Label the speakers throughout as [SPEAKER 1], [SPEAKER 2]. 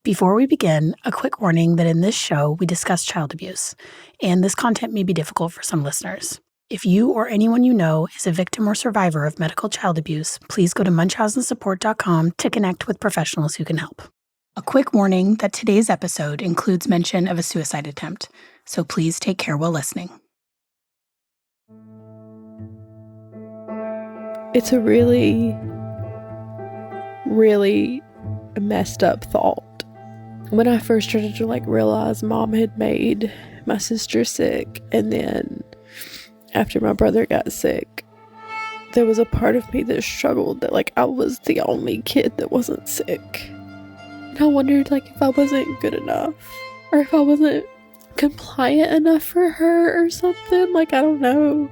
[SPEAKER 1] Before we begin, a quick warning that in this show we discuss child abuse, and this content may be difficult for some listeners. If you or anyone you know is a victim or survivor of medical child abuse, please go to munchausensupport.com to connect with professionals who can help. A quick warning that today's episode includes mention of a suicide attempt, so please take care while listening.
[SPEAKER 2] It's a really messed up thought. When I first started to realize Mom had made my sister sick, and then after my brother got sick, there was a part of me that struggled that I was the only kid that wasn't sick. And I wondered if I wasn't good enough, or if I wasn't compliant enough for her or something. I don't know.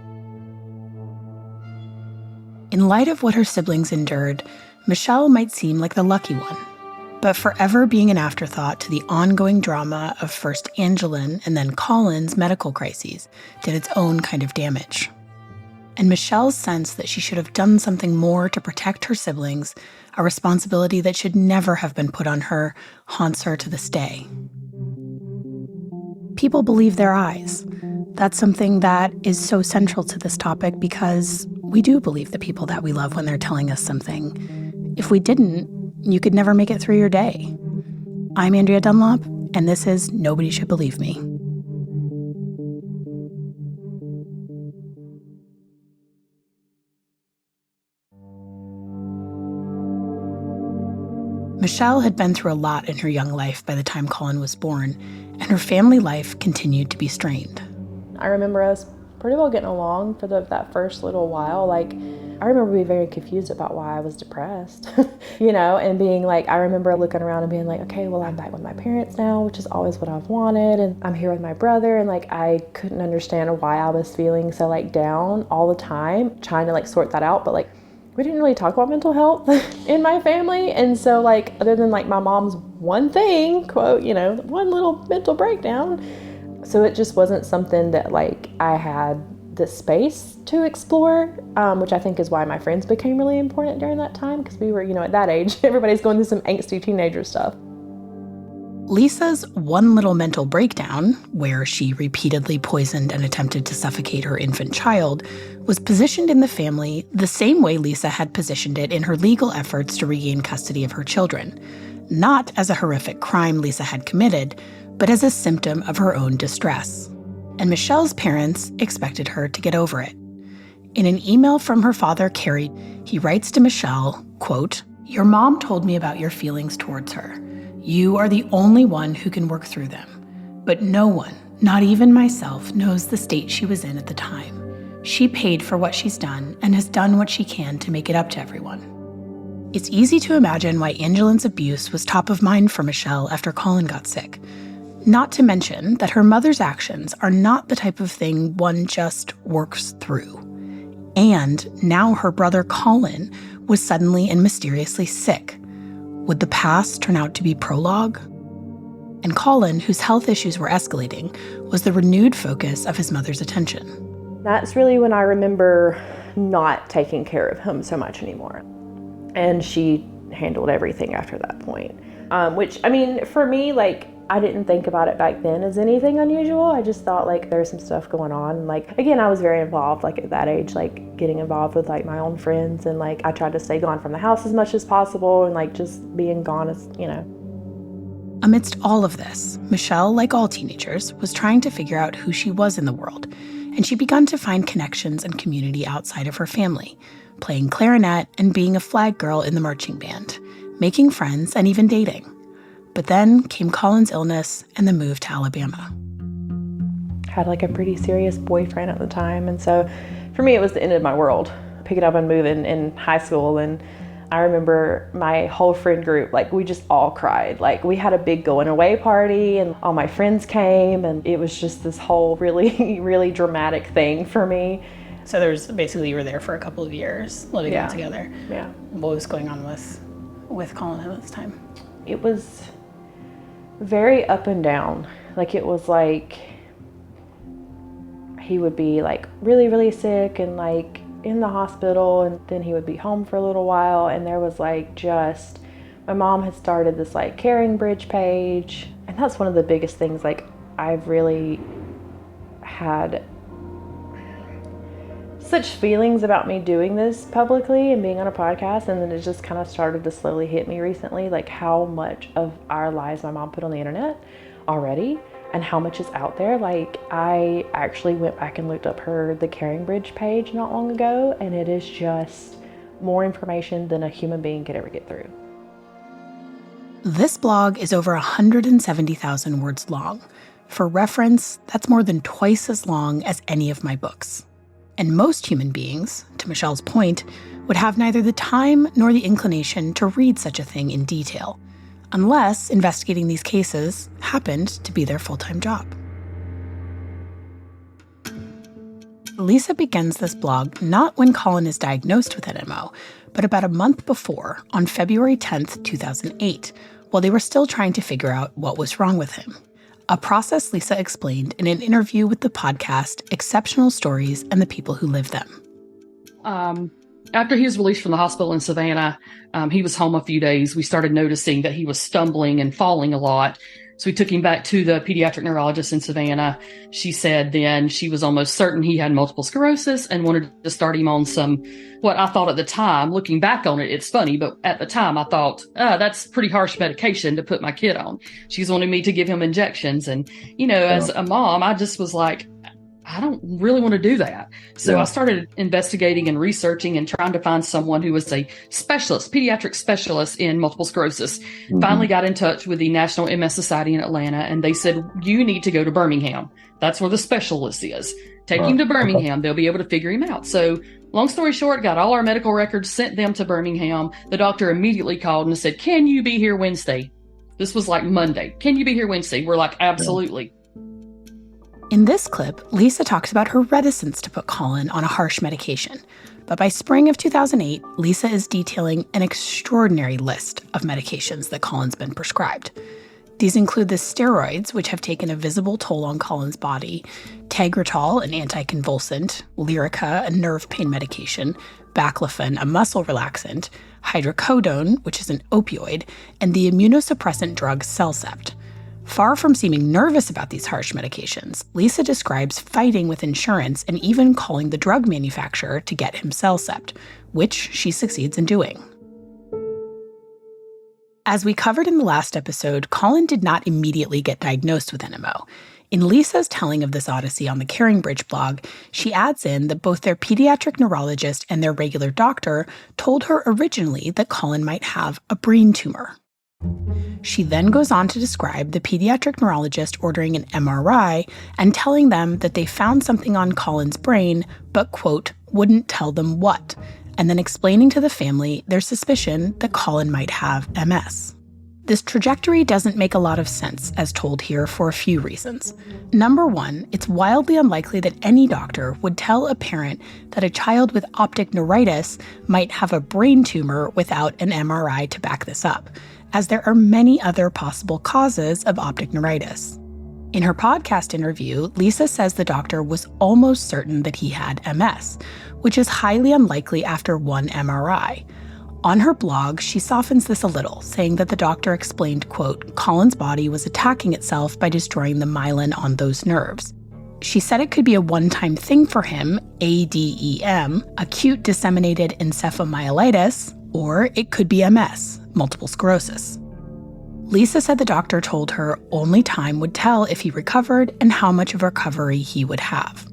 [SPEAKER 1] In light of what her siblings endured, Mishelle might seem like the lucky one, but forever being an afterthought to the ongoing drama of first Angelin and then Colin's medical crises did its own kind of damage. And Michelle's sense that she should have done something more to protect her siblings, a responsibility that should never have been put on her, haunts her to this day. People believe their eyes. That's something that is so central to this topic because we do believe the people that we love when they're telling us something. If we didn't, you could never make it through your day. I'm Andrea Dunlop, and this is Nobody Should Believe Me. Mishelle had been through a lot in her young life by the time Colin was born, and her family life continued to be strained.
[SPEAKER 3] I remember us pretty well getting along for that first little while. I remember being very confused about why I was depressed, and being I remember looking around and being okay, well, I'm back with my parents now, which is always what I've wanted. And I'm here with my brother. And I couldn't understand why I was feeling so down all the time, trying to sort that out. But we didn't really talk about mental health in my family. And so other than my mom's one thing, quote, one little mental breakdown. So it just wasn't something that I had the space to explore, which I think is why my friends became really important during that time, because we were, at that age, everybody's going through some angsty teenager stuff.
[SPEAKER 1] Lisa's one little mental breakdown, where she repeatedly poisoned and attempted to suffocate her infant child, was positioned in the family the same way Lisa had positioned it in her legal efforts to regain custody of her children. Not as a horrific crime Lisa had committed, but as a symptom of her own distress. And Michelle's parents expected her to get over it. In an email from her father, Carrie, he writes to Mishelle, quote, "Your mom told me about your feelings towards her. You are the only one who can work through them. But no one, not even myself, knows the state she was in at the time. She paid for what she's done and has done what she can to make it up to everyone." It's easy to imagine why Angelin's abuse was top of mind for Mishelle after Colin got sick. Not to mention that her mother's actions are not the type of thing one just works through. And now her brother Colin was suddenly and mysteriously sick. Would the past turn out to be prologue? And Colin, whose health issues were escalating, was the renewed focus of his mother's attention.
[SPEAKER 3] That's really when I remember not taking care of him so much anymore. And she handled everything after that point. Which, for me, I didn't think about it back then as anything unusual. I just thought there's some stuff going on. Again, I was very involved at that age, getting involved with my own friends, and I tried to stay gone from the house as much as possible, and just being gone as,
[SPEAKER 1] Amidst all of this, Mishelle, like all teenagers, was trying to figure out who she was in the world, and she began to find connections and community outside of her family, playing clarinet and being a flag girl in the marching band, making friends and even dating. But then came Colin's illness and the move to Alabama.
[SPEAKER 3] Had a pretty serious boyfriend at the time, and so for me it was the end of my world, picking up and moving in high school. And I remember my whole friend group, we just all cried. We had a big going away party and all my friends came, and it was just this whole really, really dramatic thing for me.
[SPEAKER 1] So you were there for a couple of years living all together.
[SPEAKER 3] Yeah.
[SPEAKER 1] What was going on with Colin at this time?
[SPEAKER 3] It was very up and down. It was he would be really, really sick and in the hospital, and then he would be home for a little while, and there was just My mom had started this like Caring Bridge page, and that's one of the biggest things. Like, I've really had such feelings about me doing this publicly and being on a podcast, and then it just kind of started to slowly hit me recently, like how much of our lives my mom put on the internet already and how much is out there. Like, I actually went back and looked up the Caring Bridge page not long ago, and it is just more information than a human being could ever get through.
[SPEAKER 1] This blog is over 170,000 words long. For reference, that's more than twice as long as any of my books. And most human beings, to Michelle's point, would have neither the time nor the inclination to read such a thing in detail, unless investigating these cases happened to be their full-time job. Lisa begins this blog not when Colin is diagnosed with NMO, but about a month before, on February 10th, 2008, while they were still trying to figure out what was wrong with him. A process Lisa explained in an interview with the podcast Exceptional Stories and the People Who Live Them.
[SPEAKER 4] After he was released from the hospital in Savannah, he was home a few days. We started noticing that he was stumbling and falling a lot. So we took him back to the pediatric neurologist in Savannah. She said then she was almost certain he had multiple sclerosis and wanted to start him on some, what I thought at the time, looking back on it, it's funny, but at the time I thought, that's pretty harsh medication to put my kid on. She's wanting me to give him injections. And, as a mom, I just was like, I don't really want to do that. So I started investigating and researching and trying to find someone who was a specialist, pediatric specialist in multiple sclerosis. Mm-hmm. Finally got in touch with the National MS Society in Atlanta, and they said, you need to go to Birmingham. That's where the specialist is. Take him to Birmingham. They'll be able to figure him out. So long story short, got all our medical records, sent them to Birmingham. The doctor immediately called and said, can you be here Wednesday? This was like Monday. Can you be here Wednesday? We're like, absolutely.
[SPEAKER 1] In this clip, Lisa talks about her reticence to put Colin on a harsh medication. But by spring of 2008, Lisa is detailing an extraordinary list of medications that Colin's been prescribed. These include the steroids, which have taken a visible toll on Colin's body, Tegretol, an anticonvulsant, Lyrica, a nerve pain medication, Baclofen, a muscle relaxant, hydrocodone, which is an opioid, and the immunosuppressant drug Cellcept. Far from seeming nervous about these harsh medications, Lisa describes fighting with insurance and even calling the drug manufacturer to get him Cellcept, which she succeeds in doing. As we covered in the last episode, Colin did not immediately get diagnosed with NMO. In Lisa's telling of this odyssey on the Caring Bridge blog, she adds in that both their pediatric neurologist and their regular doctor told her originally that Colin might have a brain tumor. She then goes on to describe the pediatric neurologist ordering an MRI and telling them that they found something on Colin's brain, but, quote, wouldn't tell them what, and then explaining to the family their suspicion that Colin might have MS. This trajectory doesn't make a lot of sense, as told here, for a few reasons. Number one, it's wildly unlikely that any doctor would tell a parent that a child with optic neuritis might have a brain tumor without an MRI to back this up, as there are many other possible causes of optic neuritis. In her podcast interview, Lisa says the doctor was almost certain that he had MS, which is highly unlikely after one MRI. On her blog, she softens this a little, saying that the doctor explained, quote, Colin's body was attacking itself by destroying the myelin on those nerves. She said it could be a one-time thing for him, ADEM, acute disseminated encephalomyelitis, or it could be MS, multiple sclerosis. Lisa said the doctor told her only time would tell if he recovered and how much of recovery he would have.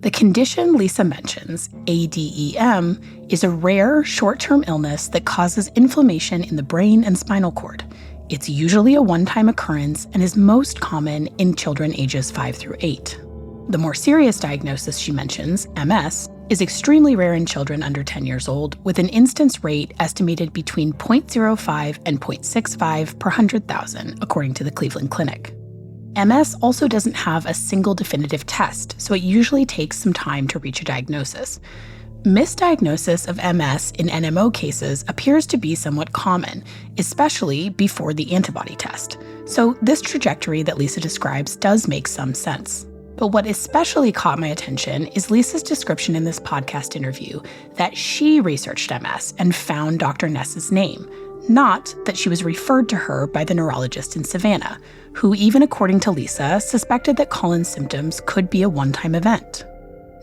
[SPEAKER 1] The condition Lisa mentions, ADEM, is a rare short-term illness that causes inflammation in the brain and spinal cord. It's usually a one-time occurrence and is most common in children ages 5 through 8. The more serious diagnosis she mentions, MS, is extremely rare in children under 10 years old, with an incidence rate estimated between 0.05 and 0.65 per 100,000, according to the Cleveland Clinic. MS also doesn't have a single definitive test, so it usually takes some time to reach a diagnosis. Misdiagnosis of MS in NMO cases appears to be somewhat common, especially before the antibody test. So this trajectory that Lisa describes does make some sense. But what especially caught my attention is Lisa's description in this podcast interview that she researched MS and found Dr. Ness's name, not that she was referred to her by the neurologist in Savannah, who, even according to Lisa, suspected that Colin's symptoms could be a one-time event.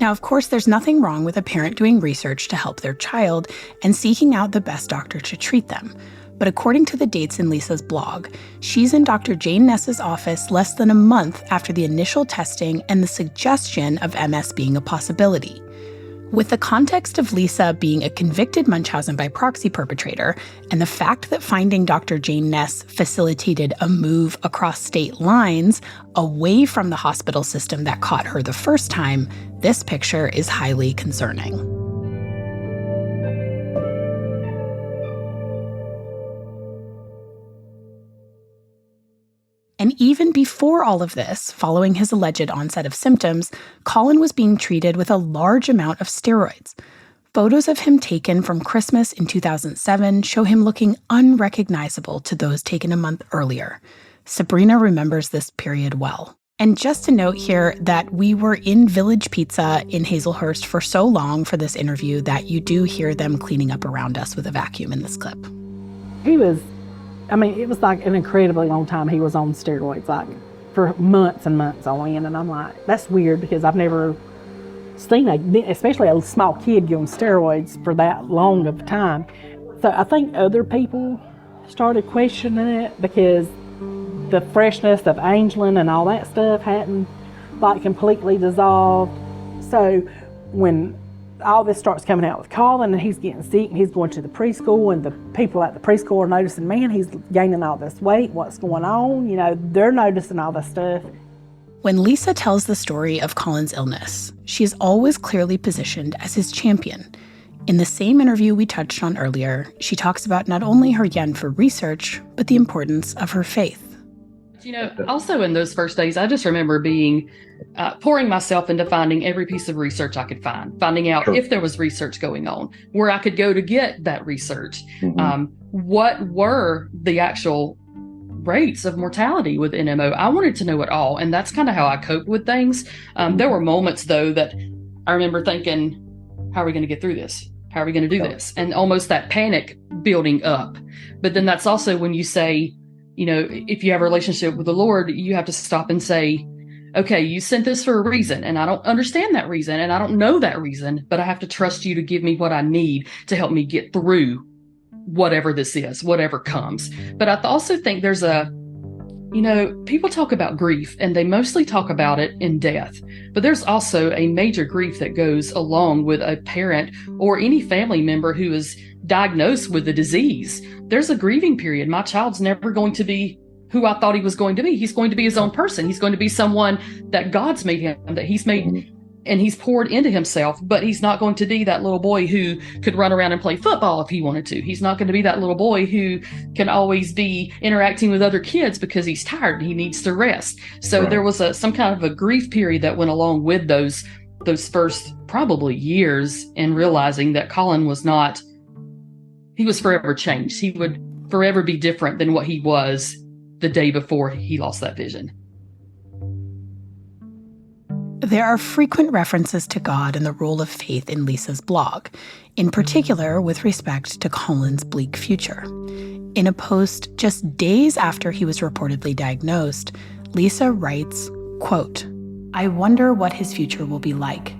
[SPEAKER 1] Now, of course, there's nothing wrong with a parent doing research to help their child and seeking out the best doctor to treat them. But according to the dates in Lisa's blog, she's in Dr. Jane Ness's office less than a month after the initial testing and the suggestion of MS being a possibility. With the context of Lisa being a convicted Munchausen by proxy perpetrator, and the fact that finding Dr. Jane Ness facilitated a move across state lines away from the hospital system that caught her the first time, this picture is highly concerning. And even before all of this, following his alleged onset of symptoms, Colin was being treated with a large amount of steroids. Photos of him taken from Christmas in 2007 show him looking unrecognizable to those taken a month earlier. Sabrina remembers this period well. And just to note here that we were in Village Pizza in Hazelhurst for so long for this interview that you do hear them cleaning up around us with a vacuum in this clip.
[SPEAKER 5] It was like an incredibly long time he was on steroids, like for months and months on end. And I'm like, that's weird because I've never seen, especially a small kid get on steroids for that long of a time. So I think other people started questioning it because the freshness of Angelin and all that stuff hadn't like completely dissolved. So when all this starts coming out with Colin and he's getting sick and he's going to the preschool and the people at the preschool are noticing, man, he's gaining all this weight, what's going on? They're noticing all this stuff.
[SPEAKER 1] When Lisa tells the story of Colin's illness, she is always clearly positioned as his champion. In the same interview we touched on earlier, she talks about not only her yen for research, but the importance of her faith.
[SPEAKER 4] Also in those first days, I just remember being pouring myself into finding every piece of research I could find, finding out if there was research going on, where I could go to get that research. What were the actual rates of mortality with NMO? I wanted to know it all, and that's kind of how I coped with things. There were moments, though, that I remember thinking, how are we going to get through this? How are we going to do this? And almost that panic building up. But then that's also when you say, if you have a relationship with the Lord, you have to stop and say, okay, you sent this for a reason, and I don't understand that reason, and I don't know that reason, but I have to trust you to give me what I need to help me get through whatever this is, whatever comes. But I also think there's people talk about grief, and they mostly talk about it in death. But there's also a major grief that goes along with a parent or any family member who is diagnosed with the disease. There's a grieving period. My child's never going to be who I thought he was going to be. He's going to be his own person. He's going to be someone that God's made him, that he's made and he's poured into himself, but he's not going to be that little boy who could run around and play football if he wanted to. He's not going to be that little boy who can always be interacting with other kids because he's tired and he needs to rest. So there was some kind of a grief period that went along with those first probably years, and realizing that Colin was he was forever changed. He would forever be different than what he was the day before he lost that vision.
[SPEAKER 1] There are frequent references to God and the role of faith in Lisa's blog, in particular with respect to Colin's bleak future. In a post just days after he was reportedly diagnosed, Lisa writes, quote, "I wonder what his future will be like.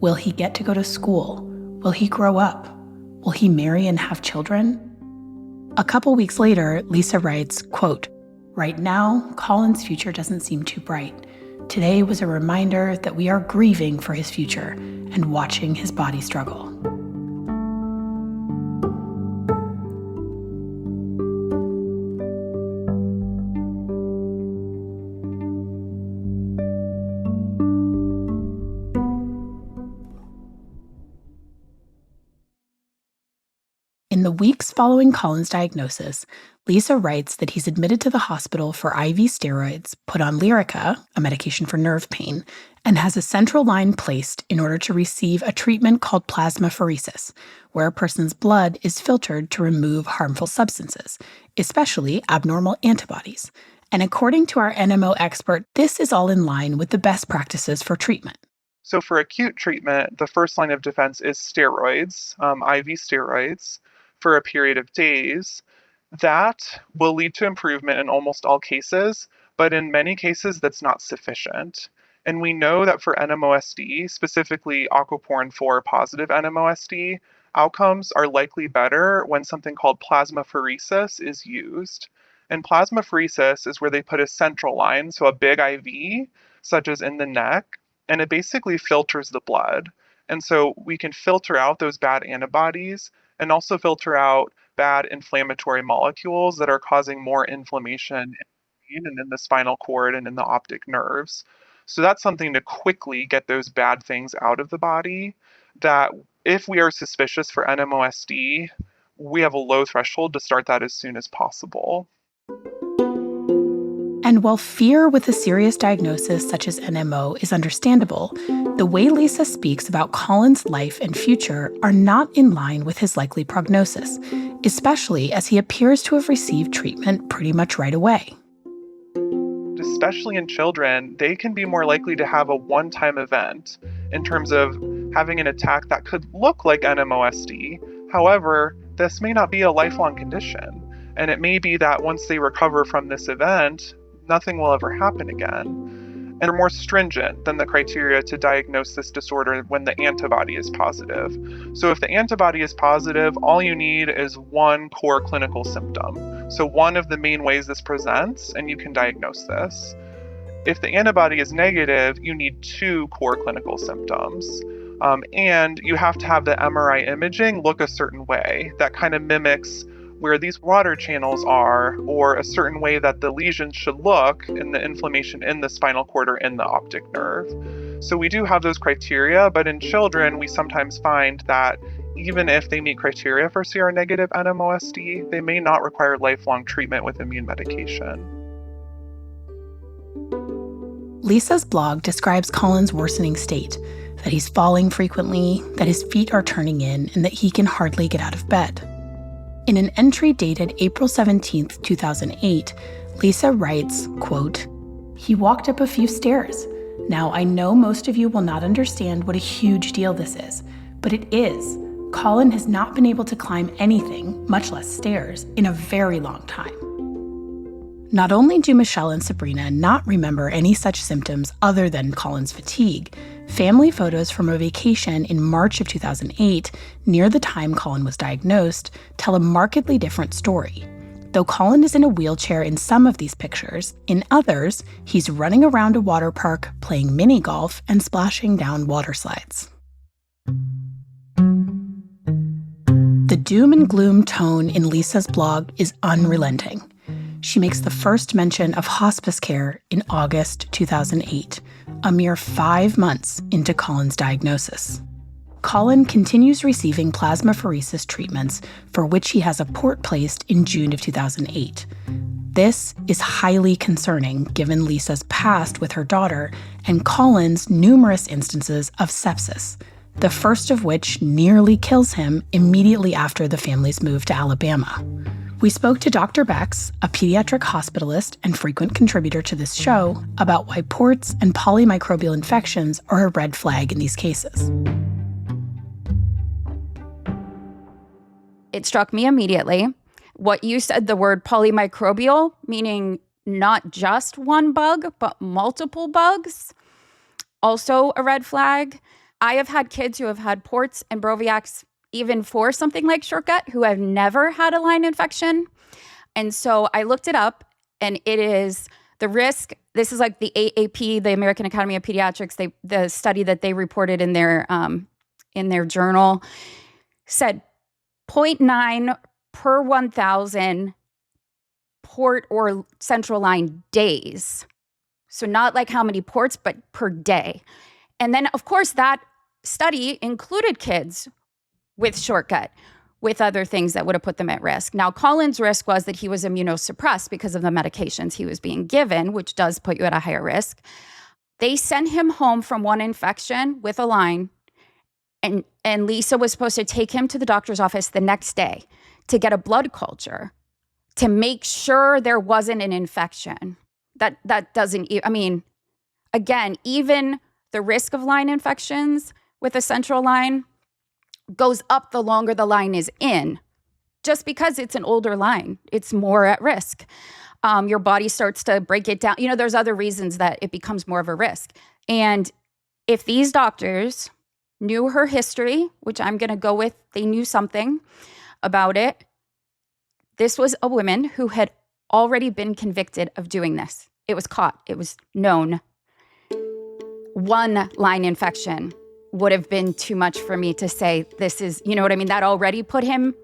[SPEAKER 1] Will he get to go to school? Will he grow up? Will he marry and have children?" A couple weeks later, Lisa writes, quote, "Right now, Colin's future doesn't seem too bright. Today was a reminder that we are grieving for his future and watching his body struggle." In the weeks following Colin's diagnosis, Lisa writes that he's admitted to the hospital for IV steroids, put on Lyrica, a medication for nerve pain, and has a central line placed in order to receive a treatment called plasmapheresis, where a person's blood is filtered to remove harmful substances, especially abnormal antibodies. And according to our NMO expert, this is all in line with the best practices for treatment.
[SPEAKER 6] So for acute treatment, the first line of defense is steroids, IV steroids, for a period of days. That will lead to improvement in almost all cases, but in many cases, that's not sufficient. And we know that for NMOSD, specifically aquaporin 4 positive NMOSD, outcomes are likely better when something called plasmapheresis is used. And plasmapheresis is where they put a central line, so a big IV, such as in the neck, and it basically filters the blood. And so we can filter out those bad antibodies and also filter out bad inflammatory molecules that are causing more inflammation and in the spinal cord and in the optic nerves. So that's something to quickly get those bad things out of the body. That if we are suspicious for NMOSD, we have a low threshold to start that as soon as possible.
[SPEAKER 1] And while fear with a serious diagnosis such as NMO is understandable, the way Lisa speaks about Colin's life and future are not in line with his likely prognosis, especially as he appears to have received treatment pretty much right away.
[SPEAKER 6] Especially in children, they can be more likely to have a one-time event in terms of having an attack that could look like NMOSD. However, this may not be a lifelong condition, and it may be that once they recover from this event, nothing will ever happen again. And are more stringent than the criteria to diagnose this disorder when the antibody is positive. So if the antibody is positive, all you need is one core clinical symptom. So one of the main ways this presents, and you can diagnose this. If the antibody is negative, you need two core clinical symptoms. And you have to have the MRI imaging look a certain way that kind of mimics where these water channels are, or a certain way that the lesions should look in the inflammation in the spinal cord or in the optic nerve. So we do have those criteria, but in children, we sometimes find that even if they meet criteria for CR-negative NMOSD, they may not require lifelong treatment with immune medication.
[SPEAKER 1] Lisa's blog describes Colin's worsening state, that he's falling frequently, that his feet are turning in, and that he can hardly get out of bed. In an entry dated April 17, 2008, Lisa writes, quote, "He walked up a few stairs. Now, I know most of you will not understand what a huge deal this is, but it is. Colin has not been able to climb anything, much less stairs, in a very long time." Not only do Mishelle and Sabrina not remember any such symptoms other than Colin's fatigue, family photos from a vacation in March of 2008, near the time Colin was diagnosed, tell a markedly different story. Though Colin is in a wheelchair in some of these pictures, in others, he's running around a water park, playing mini golf, and splashing down water slides. The doom and gloom tone in Lisa's blog is unrelenting. She makes the first mention of hospice care in August 2008, a mere 5 months into Colin's diagnosis. Colin continues receiving plasmapheresis treatments, for which he has a port placed in June of 2008. This is highly concerning given Lisa's past with her daughter and Colin's numerous instances of sepsis, the first of which nearly kills him immediately after the family's move to Alabama. We spoke to Dr. Bex, a pediatric hospitalist and frequent contributor to this show, about why ports and polymicrobial infections are a red flag in these cases.
[SPEAKER 7] It struck me immediately. What you said, the word polymicrobial, meaning not just one bug, but multiple bugs, also a red flag. I have had kids who have had ports and Broviacs even for something like short gut, who have never had a line infection. And so I looked it up, and it is the risk. This is like the AAP, the American Academy of Pediatrics, the study that they reported in their journal said 0.9 per 1,000 port or central line days. So not like how many ports, but per day. And then, of course, that study included kids with short gut, with other things that would have put them at risk. Now, Colin's risk was that he was immunosuppressed because of the medications he was being given, which does put you at a higher risk. They sent him home from one infection with a line, and Lisa was supposed to take him to the doctor's office the next day to get a blood culture to make sure there wasn't an infection. That doesn't, I mean, again, even the risk of line infections with a central line goes up the longer the line is in. just because it's an older line, it's more at risk. Your body starts to break it down. There's other reasons that it becomes more of a risk. And if these doctors knew her history, which I'm going to go with, they knew something about it. This was a woman who had already been convicted of doing this. It was caught. It was known. One line infection would have been too much for me to say this is, that already put him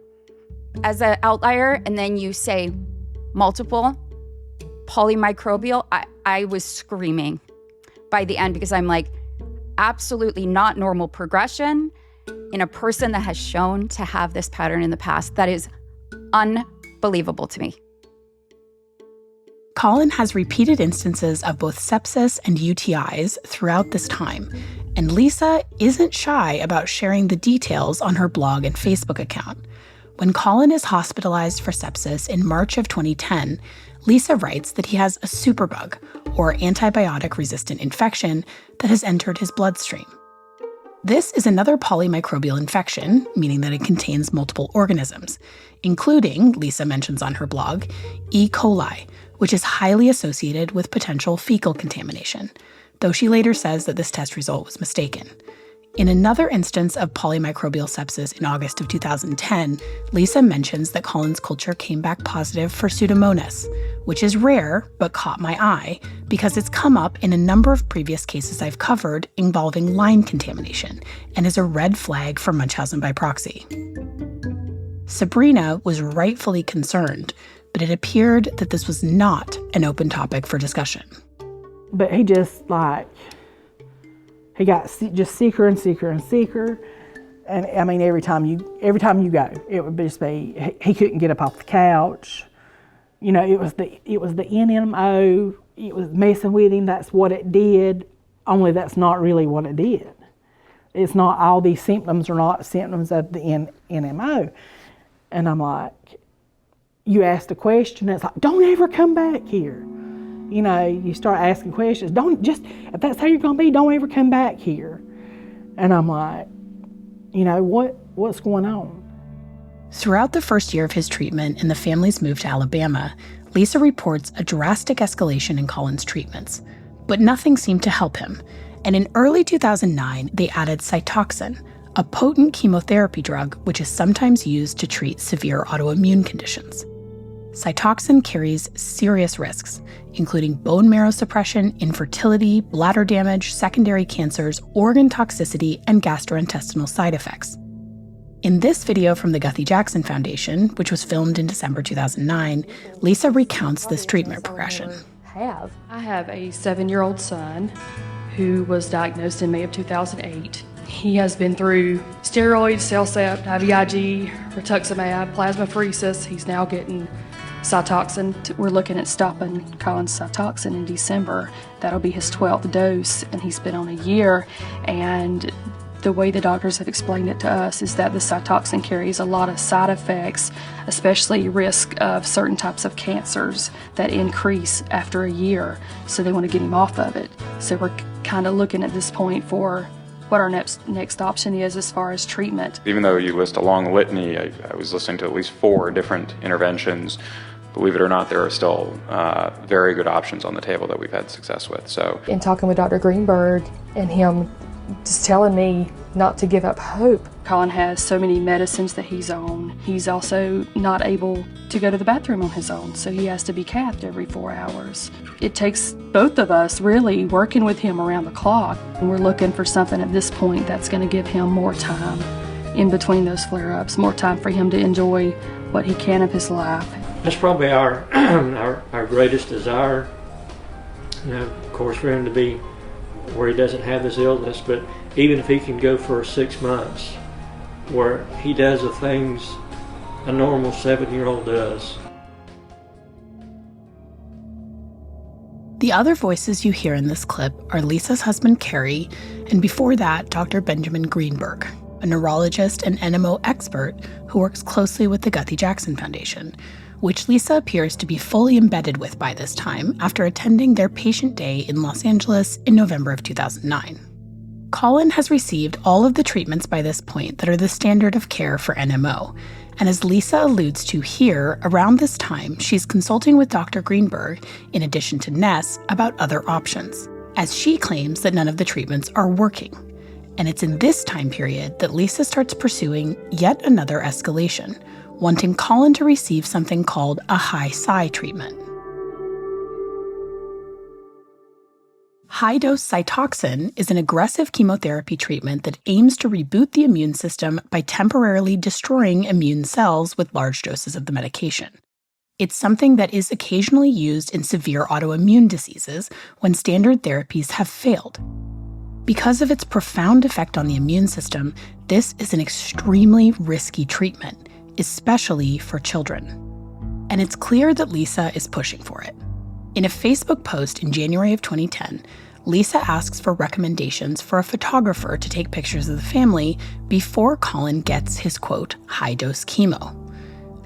[SPEAKER 7] as an outlier. And then you say multiple polymicrobial. I was screaming by the end because I'm like, absolutely not normal progression in a person that has shown to have this pattern in the past. That is unbelievable to me.
[SPEAKER 1] Colin has repeated instances of both sepsis and UTIs throughout this time, and Lisa isn't shy about sharing the details on her blog and Facebook account. When Colin is hospitalized for sepsis in March of 2010, Lisa writes that he has a superbug, or antibiotic-resistant infection, that has entered his bloodstream. This is another polymicrobial infection, meaning that it contains multiple organisms, including, Lisa mentions on her blog, E. coli, which is highly associated with potential fecal contamination, though she later says that this test result was mistaken. In another instance of polymicrobial sepsis in August of 2010, Lisa mentions that Colin's culture came back positive for Pseudomonas, which is rare but caught my eye because it's come up in a number of previous cases I've covered involving Lyme contamination and is a red flag for Munchausen by proxy. Sabrina was rightfully concerned, but it appeared that this was not an open topic for discussion.
[SPEAKER 5] But he just he got just sicker and sicker and sicker. And I mean, every time you go, it would just be, he couldn't get up off the couch. It was the NMO, it was messing with him, that's what it did, only that's not really what it did. It's not, all these symptoms are not symptoms of the NMO. And I'm like, you asked a question, it's like, don't ever come back here. You start asking questions. If that's how you're going to be, don't ever come back here. And I'm like, what's going on?
[SPEAKER 1] Throughout the first year of his treatment and the family's move to Alabama, Lisa reports a drastic escalation in Colin's treatments. But nothing seemed to help him. And in early 2009, they added Cytoxan, a potent chemotherapy drug which is sometimes used to treat severe autoimmune conditions. Cytoxan carries serious risks, including bone marrow suppression, infertility, bladder damage, secondary cancers, organ toxicity, and gastrointestinal side effects. In this video from the Guthy Jackson Foundation, which was filmed in December 2009, Lisa recounts this treatment progression.
[SPEAKER 4] I have a 7-year-old son who was diagnosed in May of 2008. He has been through steroids, Cellcept, IVIG, rituximab, plasmapheresis. He's now getting Cytoxan. We're looking at stopping Colin's Cytoxan in December. That'll be his 12th dose, and he's been on a year. And the way the doctors have explained it to us is that the Cytoxan carries a lot of side effects, especially risk of certain types of cancers that increase after a year. So they want to get him off of it. So we're kind of looking at this point for what our next option is as far as treatment.
[SPEAKER 8] Even though you list a long litany, I was listening to at least 4 different interventions. Believe it or not, there are still very good options on the table that we've had success with. So,
[SPEAKER 9] in talking with Dr. Greenberg and him just telling me not to give up hope.
[SPEAKER 4] Colin has so many medicines that he's on. He's also not able to go to the bathroom on his own, so he has to be cathed every 4 hours. It takes both of us really working with him around the clock. And we're looking for something at this point that's going to give him more time in between those flare-ups, more time for him to enjoy what he can of his life.
[SPEAKER 10] That's probably our our greatest desire. Of course, for him to be where he doesn't have this illness, but even if he can go for 6 months where he does the things a normal 7-year-old does.
[SPEAKER 1] The other voices you hear in this clip are Lisa's husband, Kerry, and before that, Dr. Benjamin Greenberg, a neurologist and NMO expert who works closely with the Guthy Jackson Foundation, which Lisa appears to be fully embedded with by this time after attending their patient day in Los Angeles in November of 2009. Colin has received all of the treatments by this point that are the standard of care for NMO, and as Lisa alludes to here, around this time, she's consulting with Dr. Greenberg, in addition to Ness, about other options, as she claims that none of the treatments are working. And it's in this time period that Lisa starts pursuing yet another escalation, wanting Colin to receive something called a high psi treatment. High-dose Cytoxin is an aggressive chemotherapy treatment that aims to reboot the immune system by temporarily destroying immune cells with large doses of the medication. It's something that is occasionally used in severe autoimmune diseases when standard therapies have failed. Because of its profound effect on the immune system, this is an extremely risky treatment, especially for children. And it's clear that Lisa is pushing for it. In a Facebook post in January of 2010, Lisa asks for recommendations for a photographer to take pictures of the family before Colin gets his, quote, high-dose chemo.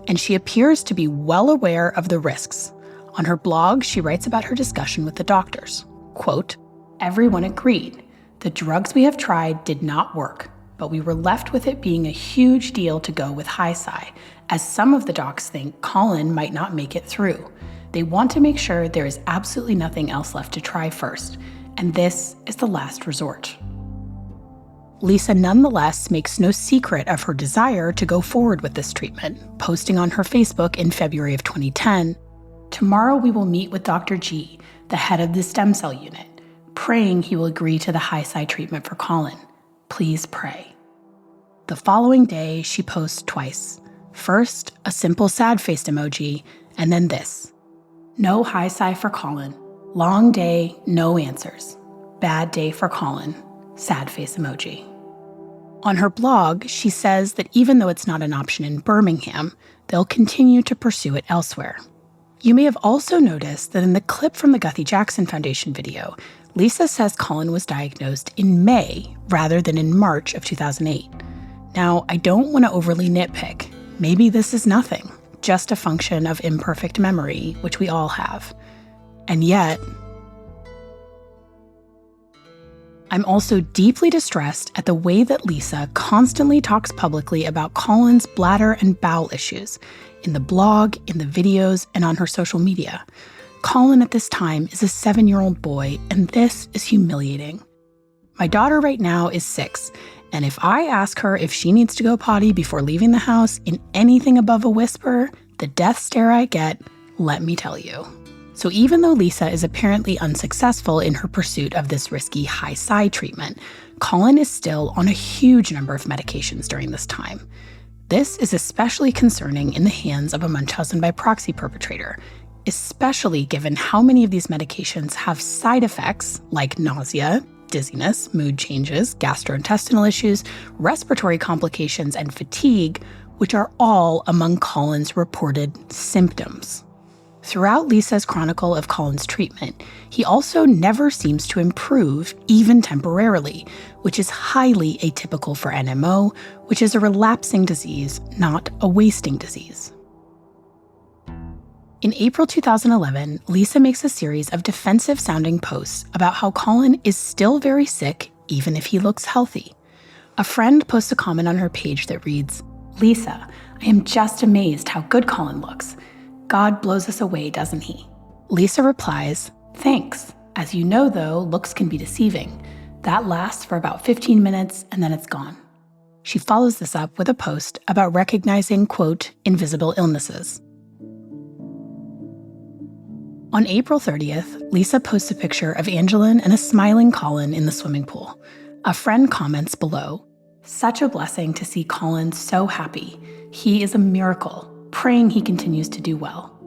[SPEAKER 1] And she appears to be well aware of the risks. On her blog, she writes about her discussion with the doctors. Quote, "Everyone agreed. The drugs we have tried did not work, but we were left with it being a huge deal to go with high psi, as some of the docs think Colin might not make it through. They want to make sure there is absolutely nothing else left to try first, and this is the last resort." Lisa nonetheless makes no secret of her desire to go forward with this treatment, posting on her Facebook in February of 2010, "Tomorrow we will meet with Dr. G, the head of the stem cell unit, praying he will agree to the high psi treatment for Colin. Please pray." The following day, she posts twice. First, a simple sad-faced emoji, and then this. "No high psi for Colin. Long day, no answers. Bad day for Colin. Sad face emoji." On her blog, she says that even though it's not an option in Birmingham, they'll continue to pursue it elsewhere. You may have also noticed that in the clip from the Guthy Jackson Foundation video, Lisa says Colin was diagnosed in May rather than in March of 2008. Now, I don't want to overly nitpick. Maybe this is nothing, just a function of imperfect memory, which we all have. And yet, I'm also deeply distressed at the way that Lisa constantly talks publicly about Colin's bladder and bowel issues, in the blog, in the videos, and on her social media. Colin at this time is a 7-year-old boy, and this is humiliating. My daughter right now is 6, and if I ask her if she needs to go potty before leaving the house in anything above a whisper, the death stare I get, let me tell you. So even though Lisa is apparently unsuccessful in her pursuit of this risky high psi treatment, Colin is still on a huge number of medications during this time. This is especially concerning in the hands of a Munchausen by proxy perpetrator, especially given how many of these medications have side effects like nausea, dizziness, mood changes, gastrointestinal issues, respiratory complications, and fatigue, which are all among Colin's reported symptoms. Throughout Lisa's chronicle of Colin's treatment, he also never seems to improve, even temporarily, which is highly atypical for NMO, which is a relapsing disease, not a wasting disease. In April 2011, Lisa makes a series of defensive-sounding posts about how Colin is still very sick, even if he looks healthy. A friend posts a comment on her page that reads, "Lisa, I am just amazed how good Colin looks. God blows us away, doesn't he?" Lisa replies, "Thanks. As you know, though, looks can be deceiving. That lasts for about 15 minutes and then it's gone." She follows this up with a post about recognizing, quote, invisible illnesses. On April 30th, Lisa posts a picture of Angeline and a smiling Colin in the swimming pool. A friend comments below, "Such a blessing to see Colin so happy. He is a miracle. Praying he continues to do well."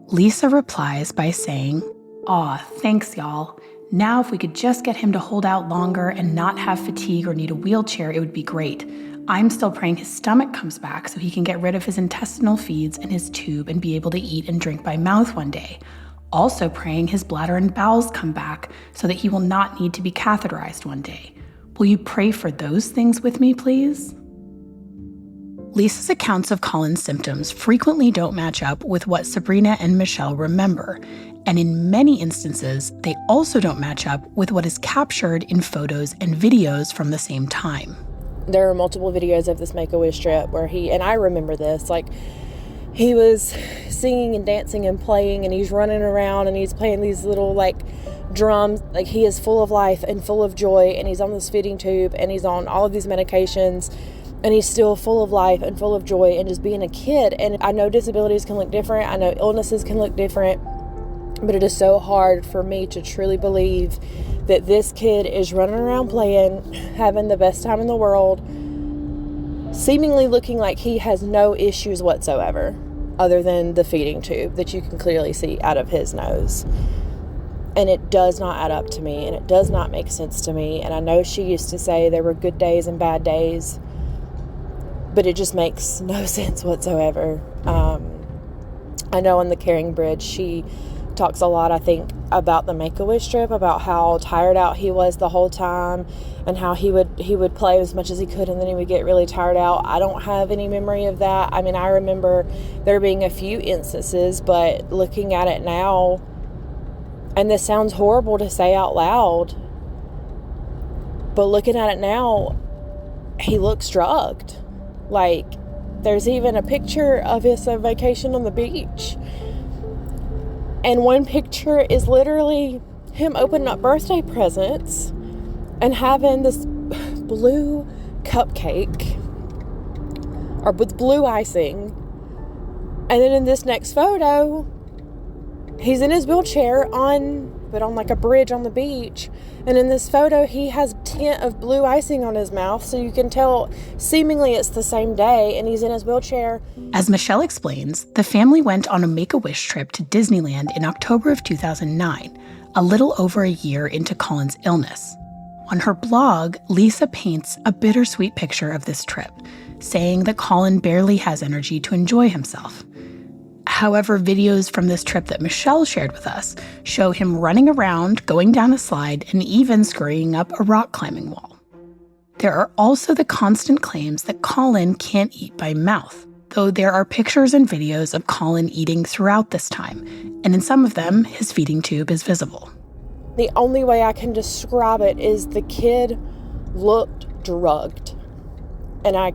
[SPEAKER 1] Lisa replies by saying, "Aw, thanks y'all. Now if we could just get him to hold out longer and not have fatigue or need a wheelchair, it would be great. I'm still praying his stomach comes back so he can get rid of his intestinal feeds and his tube and be able to eat and drink by mouth one day. Also praying his bladder and bowels come back so that he will not need to be catheterized one day. Will you pray for those things with me, please?" Lisa's accounts of Colin's symptoms frequently don't match up with what Sabrina and Mishelle remember, And in many instances, they also don't match up with what is captured in photos and videos from the same time.
[SPEAKER 3] There are multiple videos of this Make-A-Wish trip where and I remember this, like, he was singing and dancing and playing, and he's running around and he's playing these little, like, drums. Like, he is full of life and full of joy, and he's on this feeding tube and he's on all of these medications, and he's still full of life and full of joy and just being a kid. And I know disabilities can look different. I know illnesses can look different, but it is so hard for me to truly believe that this kid is running around playing, having the best time in the world, seemingly looking like he has no issues whatsoever other than the feeding tube that you can clearly see out of his nose. And it does not add up to me, and it does not make sense to me. And I know she used to say there were good days and bad days, but it just makes no sense whatsoever. I know on the Caring Bridge, she talks a lot, I think, about the Make-A-Wish trip, about how tired out he was the whole time, and how he would play as much as he could, and then he would get really tired out. I don't have any memory of that. I mean, I remember there being a few instances, but looking at it now, and this sounds horrible to say out loud, but looking at it now, he looks drugged. Like, there's even a picture of us on vacation on the beach. And one picture is literally him opening up birthday presents and having this blue cupcake, or with blue icing. And then in this next photo, he's in his wheelchair on like a bridge on the beach. And in this photo, he has a tint of blue icing on his mouth, so you can tell seemingly it's the same day, and he's in his wheelchair.
[SPEAKER 1] As Mishelle explains, the family went on a Make-A-Wish trip to Disneyland in October of 2009, a little over a year into Colin's illness. On her blog, Lisa paints a bittersweet picture of this trip, saying that Colin barely has energy to enjoy himself. However, videos from this trip that Mishelle shared with us show him running around, going down a slide, and even scurrying up a rock climbing wall. There are also the constant claims that Colin can't eat by mouth, though there are pictures and videos of Colin eating throughout this time, and in some of them, his feeding tube is visible.
[SPEAKER 3] The only way I can describe it is the kid looked drugged, and I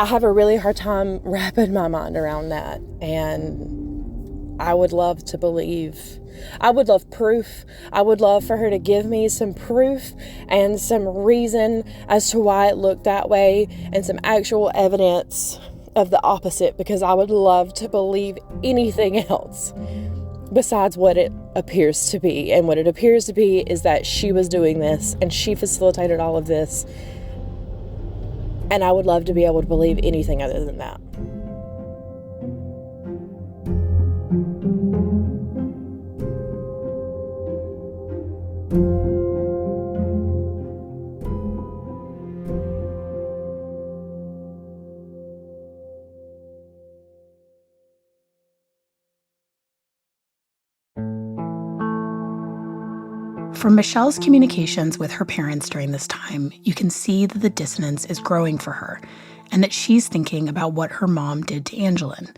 [SPEAKER 3] have a really hard time wrapping my mind around that. And I would love to believe. I would love proof. I would love for her to give me some proof and some reason as to why it looked that way, and some actual evidence of the opposite, because I would love to believe anything else besides what it appears to be. And what it appears to be is that she was doing this and she facilitated all of this. And I would love to be able to believe anything other than that.
[SPEAKER 1] From Michelle's communications with her parents during this time, you can see that the dissonance is growing for her, and that she's thinking about what her mom did to Angelin,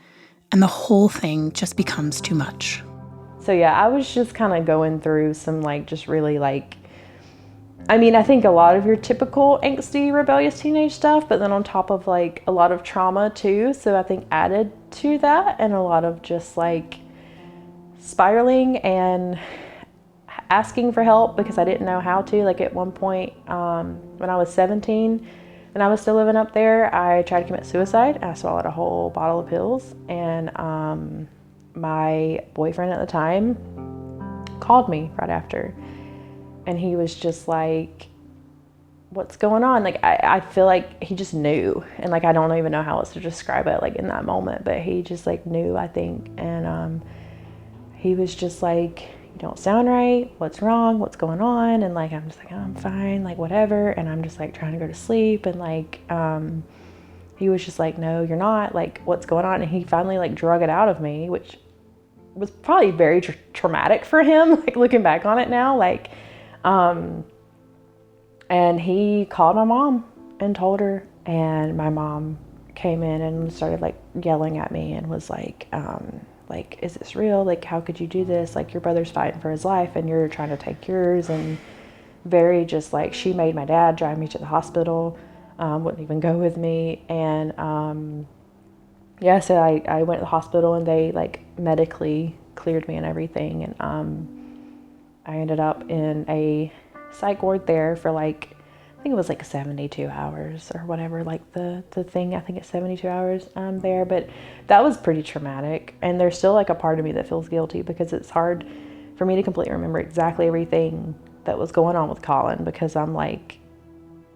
[SPEAKER 1] and the whole thing just becomes too much.
[SPEAKER 3] So yeah, I was just kind of going through some I think a lot of your typical angsty, rebellious teenage stuff, but then on top of a lot of trauma too. So I think added to that, and a lot of just spiraling and asking for help because I didn't know how to. At one point, when I was 17 and I was still living up there, I tried to commit suicide. I swallowed a whole bottle of pills, and my boyfriend at the time called me right after, and he was just like, what's going on? I feel like he just knew, and I don't even know how else to describe it in that moment, but he just knew, I think. And he was just like, you don't sound right, what's wrong, what's going on? And I'm just like, oh, I'm fine, whatever. And I'm just trying to go to sleep, and he was just like, no, you're not, what's going on? And he finally drug it out of me, which was probably very traumatic for him, looking back on it now. And he called my mom and told her, and my mom came in and started yelling at me and was like, is this real? Like, how could you do this? Like, your brother's fighting for his life and you're trying to take yours. And very just like, she made my dad drive me to the hospital, wouldn't even go with me. And so I went to the hospital and they like medically cleared me and everything. And I ended up in a psych ward there for like, I think it was like 72 hours or whatever, like the thing, I think it's 72 hours there, but that was pretty traumatic. And there's still like a part of me that feels guilty because it's hard for me to completely remember exactly everything that was going on with Colin, because I'm like,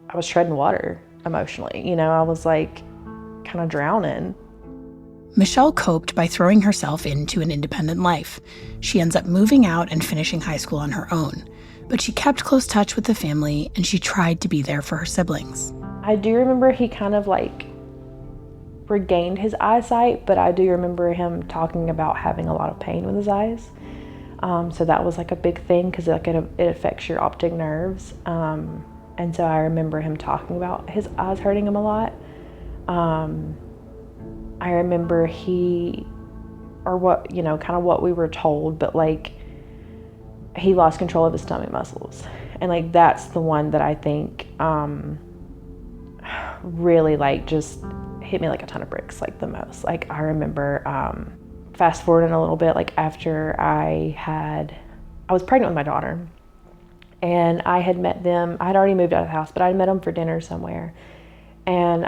[SPEAKER 3] I was treading water emotionally, you know, I was like kind of drowning.
[SPEAKER 1] Mishelle coped by throwing herself into an independent life. She ends up moving out and finishing high school on her own. But she kept close touch with the family and she tried to be there for her siblings.
[SPEAKER 3] I do remember he kind of like regained his eyesight, but I do remember him talking about having a lot of pain with his eyes. So that was like a big thing because like it affects your optic nerves. And so I remember him talking about his eyes hurting him a lot. I remember kind of what we were told, but like he lost control of his stomach muscles. And like, that's the one that I think really like just hit me like a ton of bricks, like the most. Like I remember fast forwarding a little bit, like after I was pregnant with my daughter and I had met them, I had already moved out of the house, but I met them for dinner somewhere. And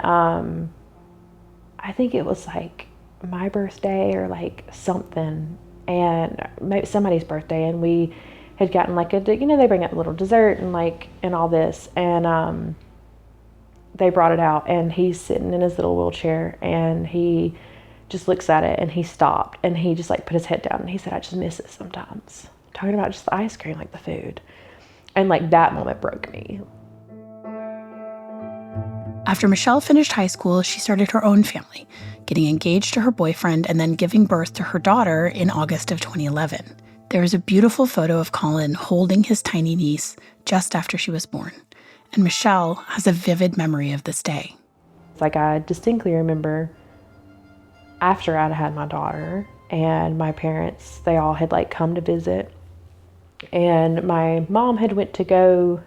[SPEAKER 3] I think it was like my birthday or like something, and maybe somebody's birthday, and we had gotten like they bring up a little dessert and like, and all this. And they brought it out and he's sitting in his little wheelchair and he just looks at it and he stopped and he just like put his head down and he said, I just miss it sometimes. Talking about just the ice cream, like the food. And like that moment broke me.
[SPEAKER 1] After Mishelle finished high school, she started her own family, getting engaged to her boyfriend and then giving birth to her daughter in August of 2011. There is a beautiful photo of Colin holding his tiny niece just after she was born, and Mishelle has a vivid memory of this day.
[SPEAKER 3] It's like I distinctly remember after I'd had my daughter and my parents, they all had like come to visit, and my mom had went to go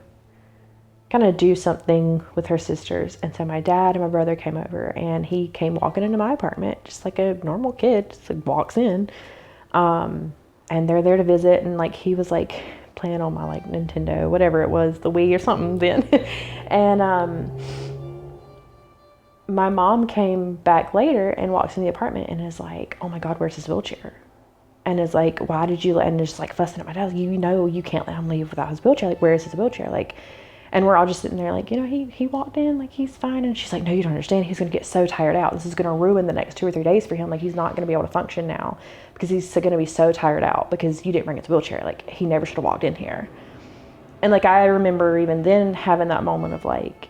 [SPEAKER 3] kind of do something with her sisters. And so my dad and my brother came over and he came walking into my apartment, just like a normal kid, just like walks in. And they're there to visit. And like, he was like playing on my like Nintendo, whatever it was, the Wii or something then. And my mom came back later and walks in the apartment and is like, oh my God, where's his wheelchair? And is like, why did you let, and just like fussing at my dad, you know, you can't let him leave without his wheelchair. Like, where is his wheelchair? Like, and we're all just sitting there like, you know, he walked in, like, he's fine. And she's like, no, you don't understand. He's going to get so tired out. This is going to ruin the next 2 or 3 days for him. Like, he's not going to be able to function now because he's going to be so tired out because you didn't bring his wheelchair. Like, he never should have walked in here. And like, I remember even then having that moment of like,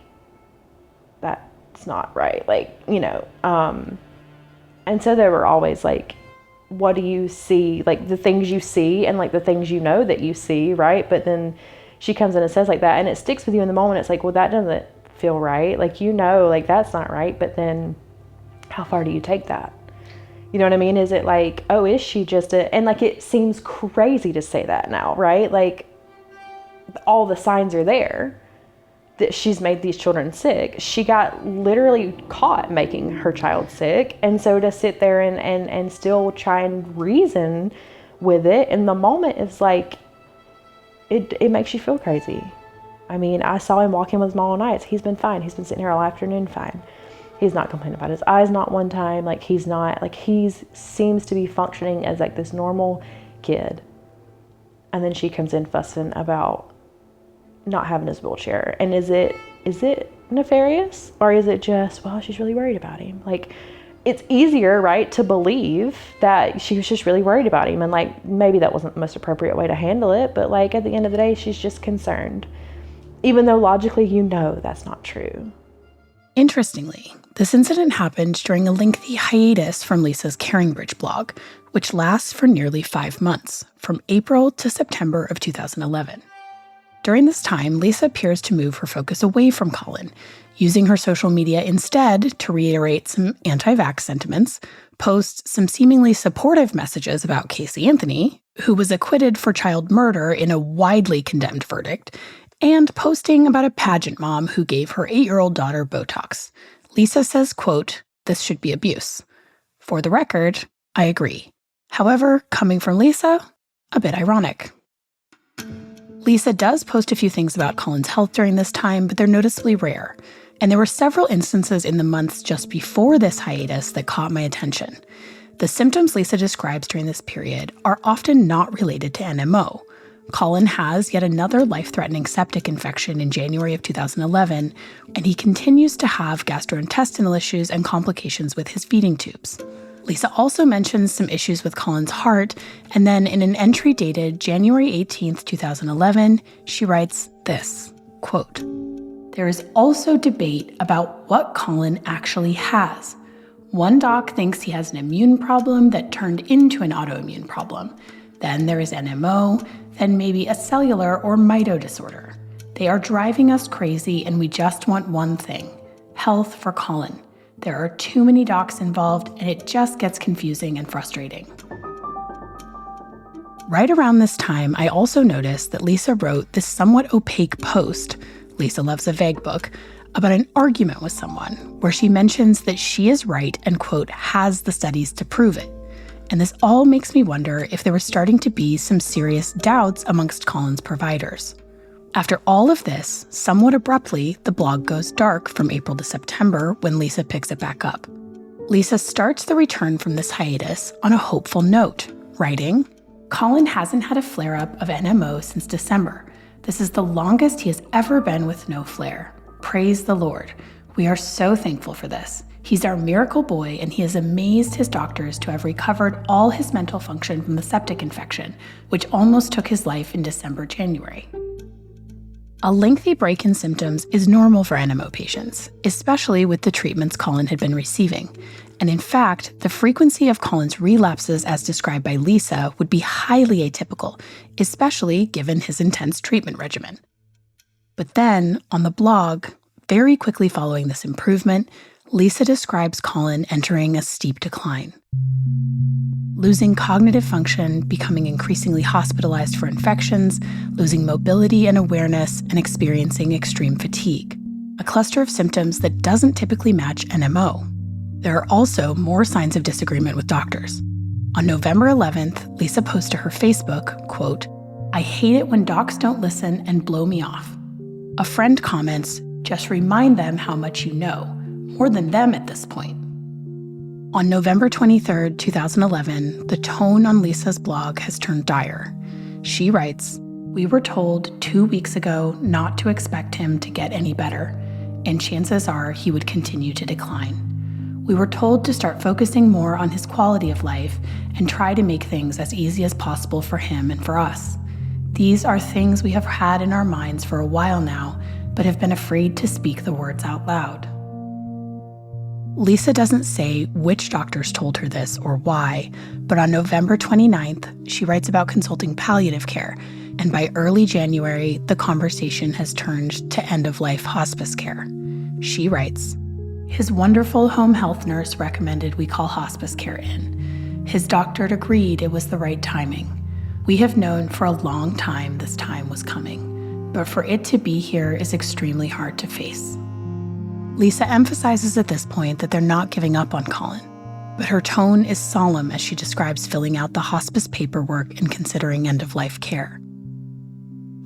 [SPEAKER 3] that's not right. Like, you know, and so they were always like, what do you see? Like the things you see and like the things you know that you see, right? But then she comes in and says like that, and it sticks with you in the moment. It's like, well, that doesn't feel right. Like, you know, like that's not right. But then how far do you take that? You know what I mean? Is it like, oh, is she just and like, it seems crazy to say that now, right? Like all the signs are there that she's made these children sick. She got literally caught making her child sick. And so to sit there and still try and reason with it in the moment is like, it makes you feel crazy. I mean, I saw him walk in with his mom all nights. He's been fine. He's been sitting here all afternoon fine. He's not complaining about his eyes not one time. Like, he's not, like, seems to be functioning as like this normal kid. And then she comes in fussing about not having his wheelchair. And is it nefarious? Or is it just, well, she's really worried about him? Like, it's easier, right, to believe that she was just really worried about him. And like, maybe that wasn't the most appropriate way to handle it. But like, at the end of the day, she's just concerned. Even though logically, you know, that's not true.
[SPEAKER 1] Interestingly, this incident happened during a lengthy hiatus from Lisa's Caring Bridge blog, which lasts for nearly 5 months, from April to September of 2011. During this time, Lisa appears to move her focus away from Colin, using her social media instead to reiterate some anti-vax sentiments, post some seemingly supportive messages about Casey Anthony, who was acquitted for child murder in a widely condemned verdict, and posting about a pageant mom who gave her 8-year-old daughter Botox. Lisa says, quote, "This should be abuse." For the record, I agree. However, coming from Lisa, a bit ironic. Lisa does post a few things about Colin's health during this time, but they're noticeably rare. And there were several instances in the months just before this hiatus that caught my attention. The symptoms Lisa describes during this period are often not related to NMO. Colin has yet another life-threatening septic infection in January of 2011, and he continues to have gastrointestinal issues and complications with his feeding tubes. Lisa also mentions some issues with Colin's heart, and then in an entry dated January 18th, 2011, she writes this, quote, "There is also debate about what Colin actually has. One doc thinks he has an immune problem that turned into an autoimmune problem. Then there is NMO, then maybe a cellular or mito disorder. They are driving us crazy and we just want one thing, health for Colin. There are too many docs involved and it just gets confusing and frustrating." Right around this time, I also noticed that Lisa wrote this somewhat opaque post, Lisa Loves a Vague Book, about an argument with someone where she mentions that she is right and, quote, has the studies to prove it. And this all makes me wonder if there were starting to be some serious doubts amongst Colin's providers. After all of this, somewhat abruptly, the blog goes dark from April to September when Lisa picks it back up. Lisa starts the return from this hiatus on a hopeful note, writing, "Colin hasn't had a flare-up of NMO since December. This is the longest he has ever been with no flare. Praise the Lord. We are so thankful for this. He's our miracle boy, and he has amazed his doctors to have recovered all his mental function from the septic infection, which almost took his life in January. A lengthy break in symptoms is normal for NMO patients, especially with the treatments Colin had been receiving. And in fact, the frequency of Colin's relapses as described by Lisa would be highly atypical, especially given his intense treatment regimen. But then, on the blog, very quickly following this improvement, Lisa describes Colin entering a steep decline. Losing cognitive function, becoming increasingly hospitalized for infections, losing mobility and awareness, and experiencing extreme fatigue. A cluster of symptoms that doesn't typically match NMO. There are also more signs of disagreement with doctors. On November 11th, Lisa posts to her Facebook, quote, "I hate it when docs don't listen and blow me off." A friend comments, "Just remind them how much you know, more than them at this point." On November 23rd, 2011, the tone on Lisa's blog has turned dire. She writes, "We were told 2 weeks ago not to expect him to get any better, and chances are he would continue to decline. We were told to start focusing more on his quality of life and try to make things as easy as possible for him and for us. These are things we have had in our minds for a while now, but have been afraid to speak the words out loud." Lisa doesn't say which doctors told her this or why, but on November 29th, she writes about consulting palliative care, and by early January, the conversation has turned to end-of-life hospice care. She writes, "His wonderful home health nurse recommended we call hospice care in. His doctor agreed it was the right timing. We have known for a long time this time was coming, but for it to be here is extremely hard to face." Lisa emphasizes at this point that they're not giving up on Colin, but her tone is solemn as she describes filling out the hospice paperwork and considering end-of-life care.